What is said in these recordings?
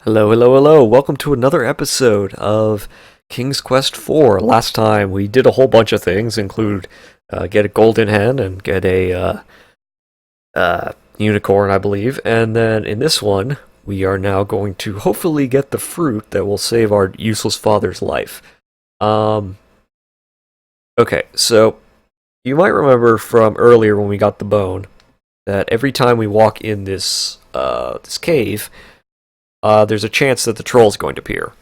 Hello, hello, hello. Welcome to another episode of King's Quest IV. Last time we did a whole bunch of things, include get a golden hen and get a unicorn, I believe. And then in this one, we are now going to hopefully get the fruit that will save our useless father's life. Um, okay, so you might remember from earlier when we got the bone that every time we walk in this cave, there's a chance that the troll's going to appear.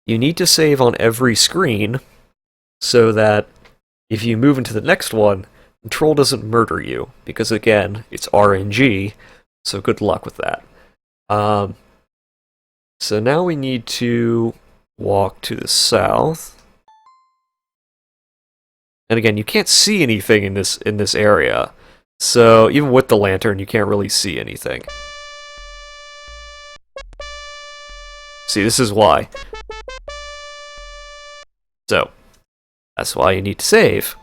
You need to save on every screen so that if you move into the next one, the troll doesn't murder you, because again, it's RNG, so good luck with that. Um, so now we need to walk to the south. And again, you can't see anything in this area. So even with the lantern, you can't really see anything. See, this is why. So, that's why you need to save,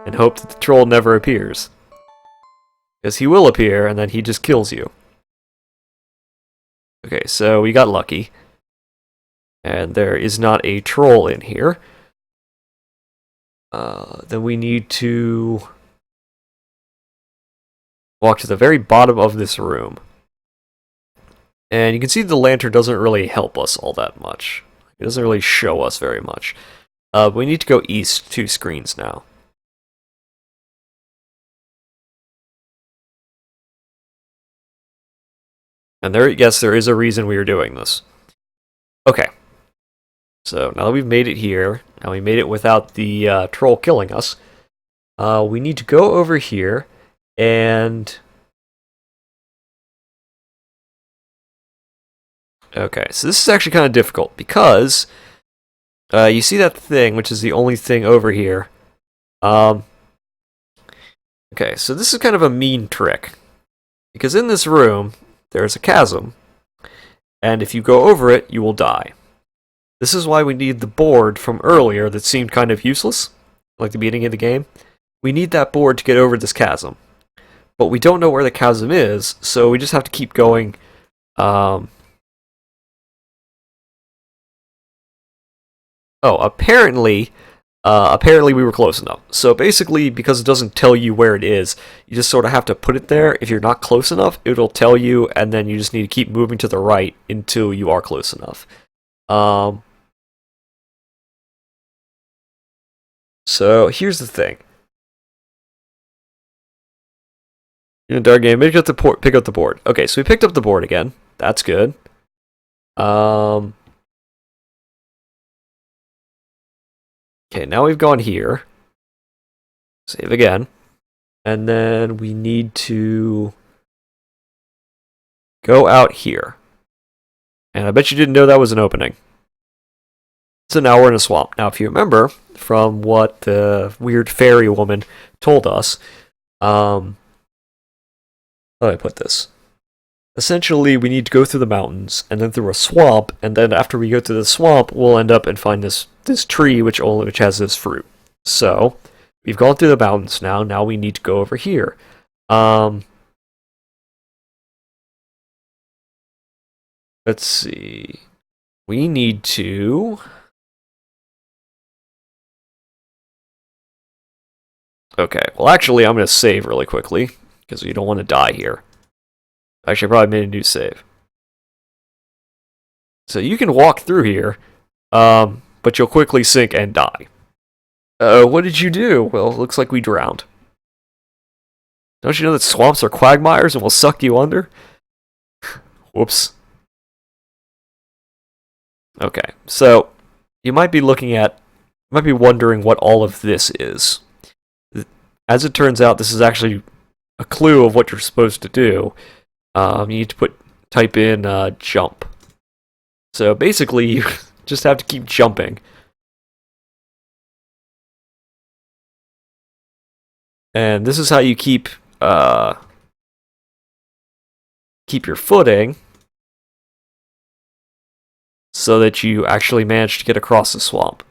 and hope that the troll never appears. Because he will appear, and then he just kills you. Okay, so we got lucky. And there is not a troll in here. Then we need to walk to the very bottom of this room. And you can see the lantern doesn't really help us all that much. It doesn't really show us very much. We need to go east 2 screens now. And yes, there is a reason we are doing this. Okay. So now that we've made it here, now we made it without the troll killing us, we need to go over here and... Okay, so this is actually kind of difficult because you see that thing, which is the only thing over here. Okay, so this is kind of a mean trick because in this room there's a chasm, and if you go over it, you will die. This is why we need the board from earlier that seemed kind of useless, like the beginning of the game. We need that board to get over this chasm, but we don't know where the chasm is, so we just have to keep going. Apparently, apparently we were close enough. So basically, because it doesn't tell you where it is, you just sort of have to put it there. If you're not close enough, it'll tell you, and then you just need to keep moving to the right until you are close enough. Um, so here's the thing. In a dark game, pick up the board. Okay, so we picked up the board again. That's good. Okay, now we've gone here. Save again. And then we need to go out here. And I bet you didn't know that was an opening. So now we're in a swamp. Now, if you remember from what the weird fairy woman told us, how do I put this? Essentially, we need to go through the mountains and then through a swamp, and then after we go through the swamp, we'll end up and find this tree which has this fruit. So we've gone through the mountains now. Now we need to go over here. Let's see. We need to. Okay, well, actually, I'm going to save really quickly because we don't want to die here. Actually, I probably made a new save. So you can walk through here, but you'll quickly sink and die. What did you do? Well, it looks like we drowned. Don't you know that swamps are quagmires and will suck you under? Whoops. Okay, so you might be wondering what all of this is. As it turns out, this is actually a clue of what you're supposed to do. You need to type in jump. So basically, you just have to keep jumping. And this is how you keep your footing so that you actually manage to get across the swamp.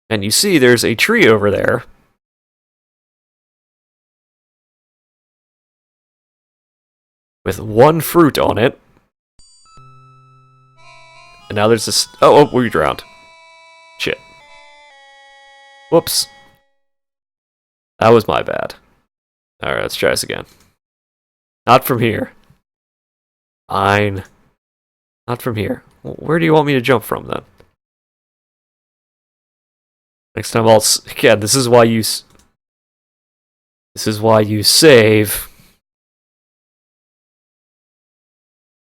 And you see there's a tree over there. with one fruit on it. And now there's this... Oh, we drowned. Shit. Whoops. That was my bad. Alright, let's try this again. Not from here. Fine. Not from here. Where do you want me to jump from, then? Next time I'll... Again, this is why you... This is why you save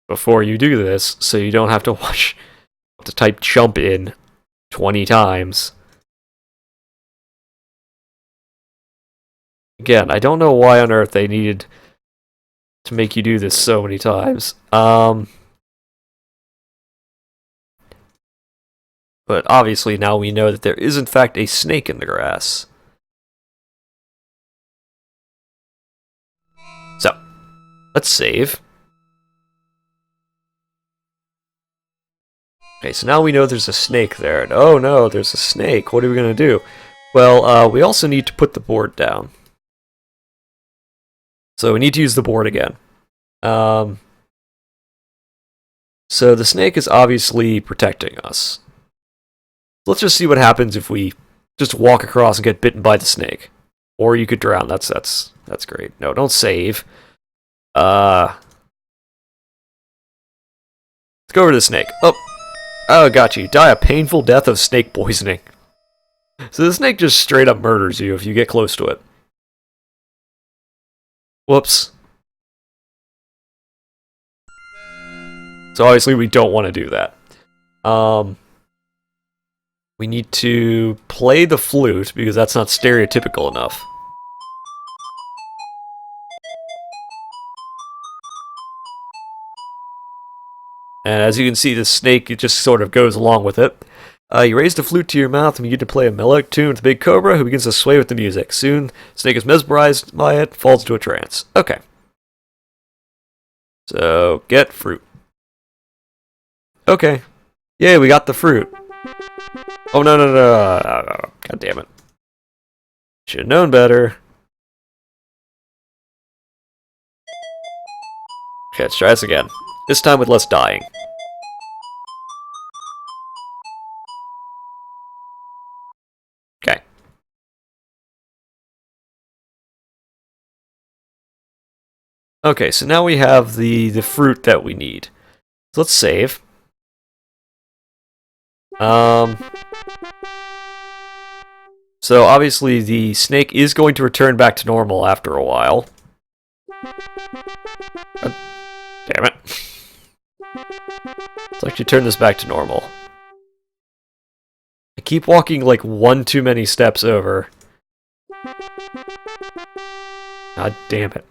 before you do this, so you don't have to type jump in 20 times. Again, I don't know why on earth they needed to make you do this so many times. But obviously now we know that there is in fact a snake in the grass. So, let's save. Okay, so now we know there's a snake there. And oh no, there's a snake. What are we going to do? Well, we also need to put the board down. So we need to use the board again. So the snake is obviously protecting us. Let's just see what happens if we just walk across and get bitten by the snake. Or you could drown. That's great. No, don't save. Let's go over to the snake. Oh, got you. Die a painful death of snake poisoning. So the snake just straight up murders you if you get close to it. Whoops. So obviously we don't want to do that. We need to play the flute because that's not stereotypical enough. And as you can see, the snake, it just sort of goes along with it. You raise the flute to your mouth and begin to play a melodic tune with the big cobra, who begins to sway with the music. Soon, the snake is mesmerized by it, falls into a trance. Okay. So, get fruit. Okay. Yay, we got the fruit. Oh, no. God damn it. Should have known better. Okay, let's try this again. This time with less dying. Okay. Okay, so now we have the fruit that we need. So let's save. So obviously the snake is going to return back to normal after a while. Damn it. Let's actually turn this back to normal. I keep walking like one too many steps over. God damn it.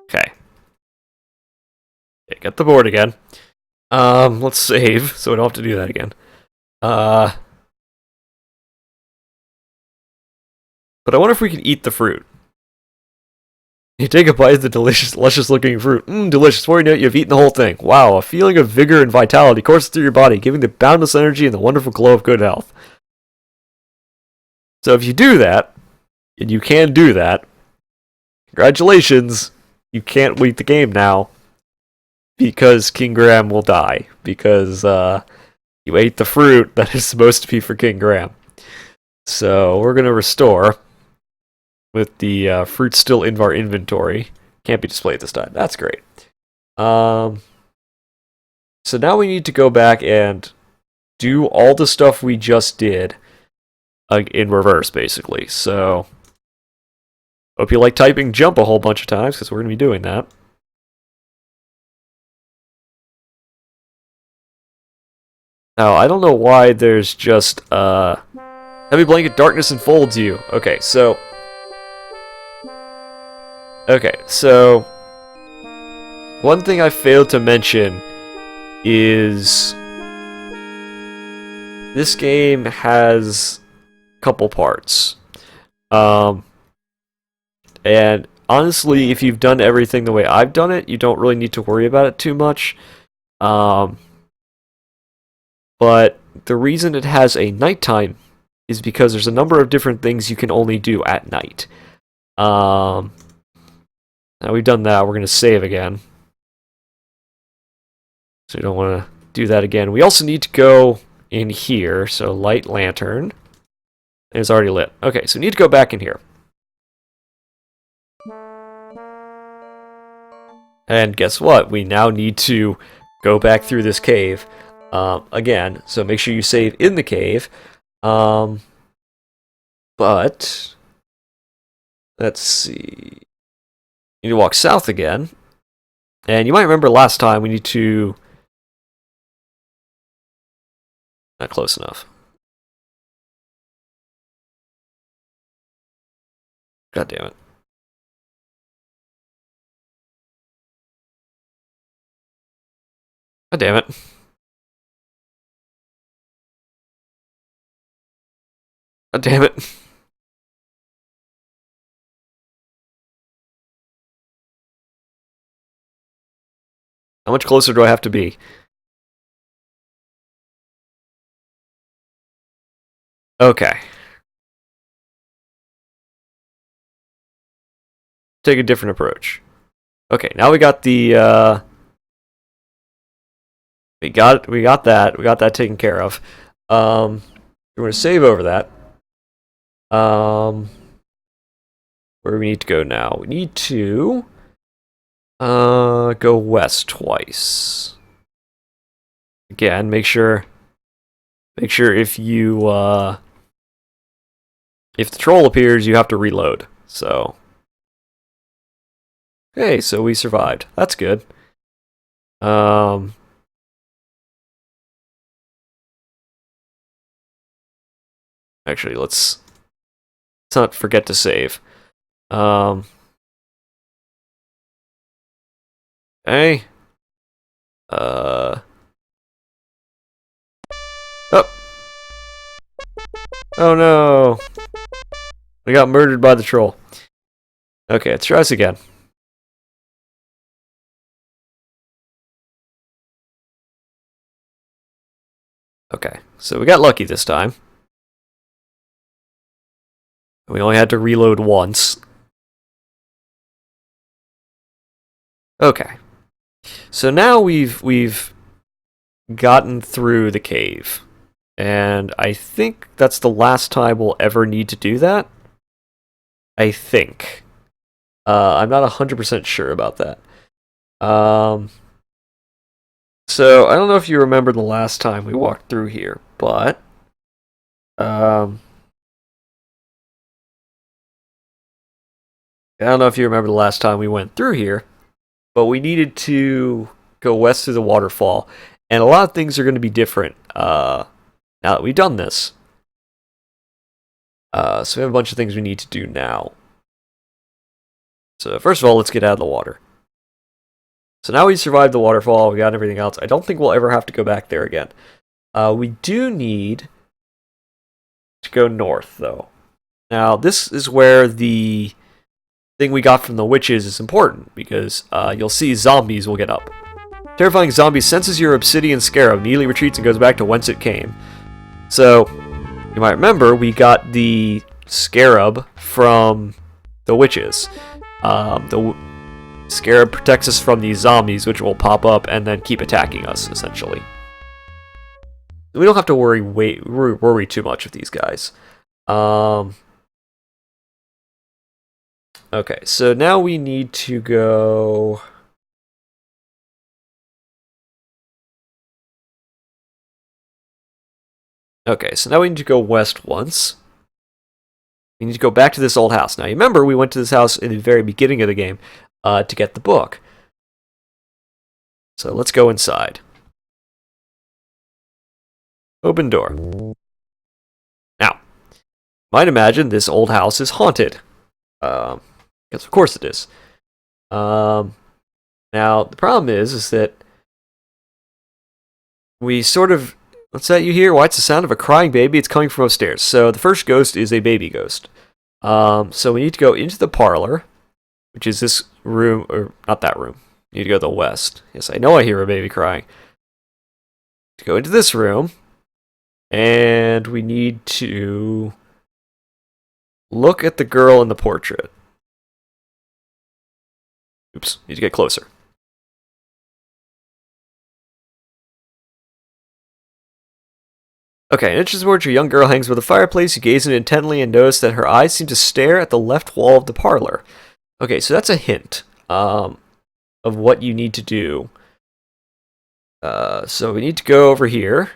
Okay. Get the board again. Let's save, so we don't have to do that again. But I wonder if we can eat the fruit. You take a bite of the delicious, luscious-looking fruit. Delicious. Before you know it, you've eaten the whole thing. Wow, a feeling of vigor and vitality courses through your body, giving the boundless energy and the wonderful glow of good health. So if you do that, and you can do that, congratulations, you can't beat the game now. Because King Graham will die. Because you ate the fruit that is supposed to be for King Graham. So we're going to restore. With the fruit still in our inventory. Can't be displayed this time. That's great. So now we need to go back and do all the stuff we just did in reverse, basically. So, hope you like typing jump a whole bunch of times, because we're going to be doing that. Now, I don't know why there's just, heavy blanket darkness enfolds you. Okay, so... one thing I failed to mention is this game has a couple parts. And honestly, if you've done everything the way I've done it, you don't really need to worry about it too much. But the reason it has a nighttime is because there's a number of different things you can only do at night. Now we've done that, we're going to save again. So we don't want to do that again. We also need to go in here, so light lantern. It's already lit. Okay, so we need to go back in here. And guess what? We now need to go back through this cave again. So make sure you save in the cave. But let's see. You need to walk south again. And you might remember last time we need to... Not close enough. God damn it. God damn it. God damn it. How much closer do I have to be? Okay. Take a different approach. Okay, now we got the we got that. We got that taken care of. We're gonna save over that. Where do we need to go now? We need to go west twice. Again, make sure if you if the troll appears, you have to reload. So okay, so we survived. That's good. Actually, let's not forget to save. Okay. Oh. Oh no. We got murdered by the troll. Okay, let's try this again. Okay, so we got lucky this time. We only had to reload once. Okay. So now we've gotten through the cave. And I think that's the last time we'll ever need to do that. I think. I'm not 100% sure about that. So I don't know if you remember the last time we walked through here, but I don't know if you remember the last time we went through here, but we needed to go west through the waterfall, and a lot of things are going to be different now that we've done this. So we have a bunch of things we need to do now. So first of all, let's get out of the water. So now we survived the waterfall, we got everything else. I don't think we'll ever have to go back there again. We do need to go north, though. Now, this is where the thing we got from the witches is important, because you'll see zombies will get up. Terrifying zombie senses your obsidian scarab, immediately retreats and goes back to whence it came. So, you might remember, we got the scarab from the witches. The scarab protects us from these zombies, which will pop up and then keep attacking us, essentially. We don't have to worry too much with these guys. Okay, so now we need to go... Okay, so now we need to go west once. We need to go back to this old house. Now, you remember we went to this house in the very beginning of the game to get the book. So let's go inside. Open door. Now, might imagine this old house is haunted. Because of course it is. Now, the problem is that we sort of... What's that you hear? Why, it's the sound of a crying baby. It's coming from upstairs. So the first ghost is a baby ghost. So we need to go into the parlor, which is this room, or not that room. You need to go to the west. Yes, I know I hear a baby crying. To go into this room, and we need to look at the girl in the portrait. Oops, need to get closer. Okay, inches towards your young girl hangs by the fireplace. You gaze in intently and notice that her eyes seem to stare at the left wall of the parlor. Okay, so that's a hint of what you need to do. So we need to go over here,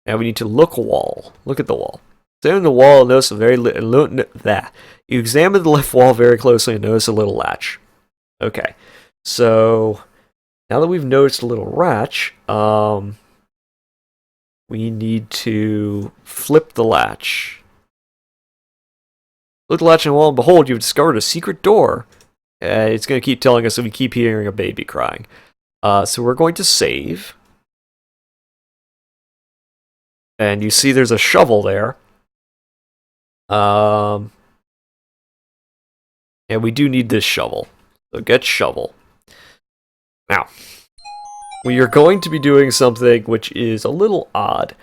and we need to look wall. Look at the wall. Examine the wall and notice a very that. You examine the left wall very closely and notice a little latch. Okay, so now that we've noticed a little latch, we need to flip the latch. Look at the latch on the wall, and behold, you've discovered a secret door. It's going to keep telling us that we keep hearing a baby crying. So we're going to save. And you see there's a shovel there. And we do need this shovel. So get shovel. Now, we are going to be doing something which is a little odd.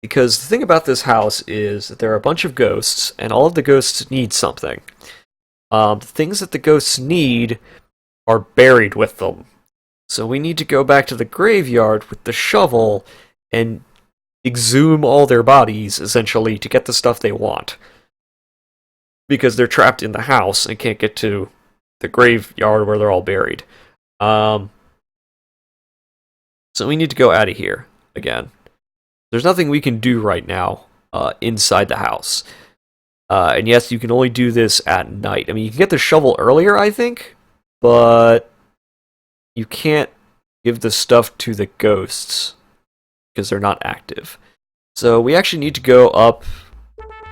Because the thing about this house is that there are a bunch of ghosts, and all of the ghosts need something. The things that the ghosts need are buried with them. So we need to go back to the graveyard with the shovel and exhume all their bodies, essentially, to get the stuff they want. Because they're trapped in the house and can't get to the graveyard where they're all buried. So we need to go out of here again. There's nothing we can do right now inside the house. And yes, you can only do this at night. I mean, you can get the shovel earlier, I think, but you can't give the stuff to the ghosts because they're not active. So we actually need to go up.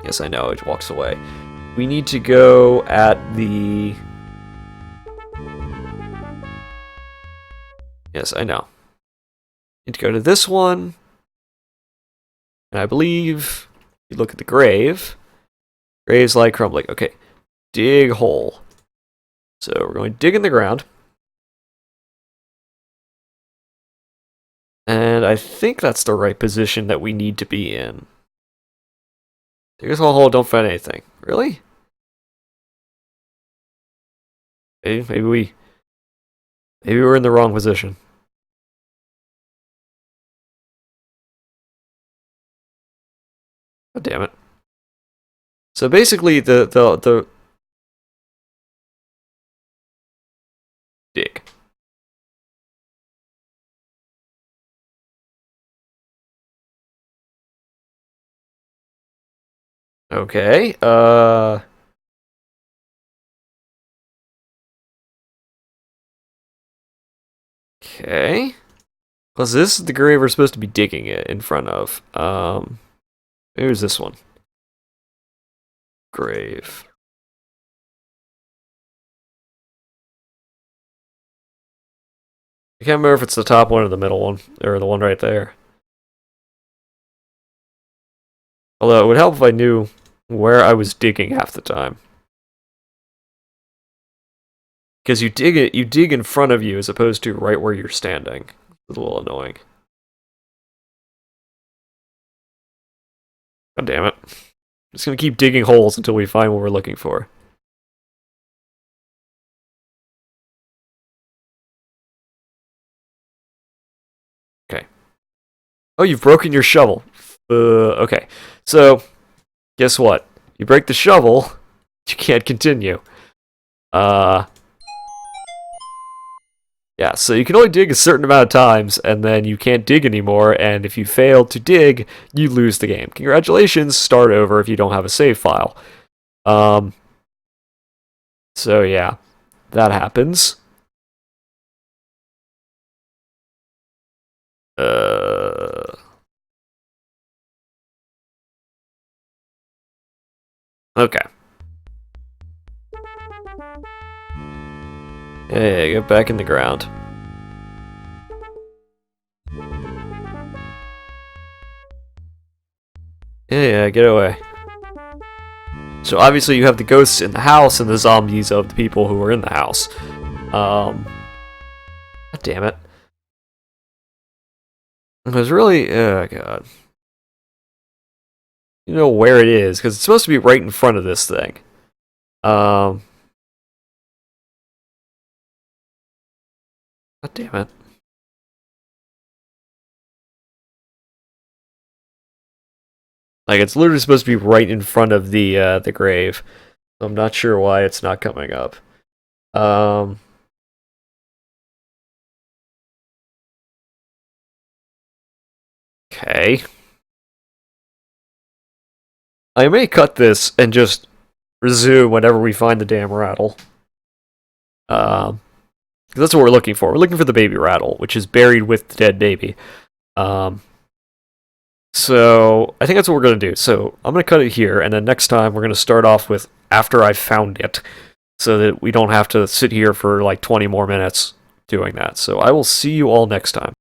Yes, I know, it walks away. We need to go at the... Yes, I know. Need to go to this one. And I believe you look at the grave. Grave's like crumbling. Okay, dig hole. So we're going to dig in the ground. And I think that's the right position that we need to be in. Dig this whole hole, don't find anything. Really? Maybe we're in the wrong position. Oh, damn it. So basically the dig. Okay, okay. Because this is the grave we're supposed to be digging it in front of. Here's this one. Grave. I can't remember if it's the top one or the middle one, or the one right there. Although it would help if I knew where I was digging half the time. Because you dig in front of you as opposed to right where you're standing. It's a little annoying. God damn it. I'm just gonna keep digging holes until we find what we're looking for. Okay. Oh, you've broken your shovel. Okay. So, guess what? You break the shovel, you can't continue. Yeah, so you can only dig a certain amount of times, and then you can't dig anymore, and if you fail to dig, you lose the game. Congratulations, start over if you don't have a save file. So yeah, that happens. Okay. Yeah, get back in the ground. Yeah, get away. So obviously you have the ghosts in the house and the zombies of the people who were in the house. God damn it. It was really... Oh, God. You know where it is, because it's supposed to be right in front of this thing. God damn it. Like, it's literally supposed to be right in front of the grave. So I'm not sure why it's not coming up. Um, okay. I may cut this and just resume whenever we find the damn rattle. 'Cause that's what we're looking for. We're looking for the baby rattle, which is buried with the dead baby. Um, so I think that's what we're going to do. So I'm going to cut it here, and then next time we're going to start off with after I found it, so that we don't have to sit here for like 20 more minutes doing that. So I will see you all next time.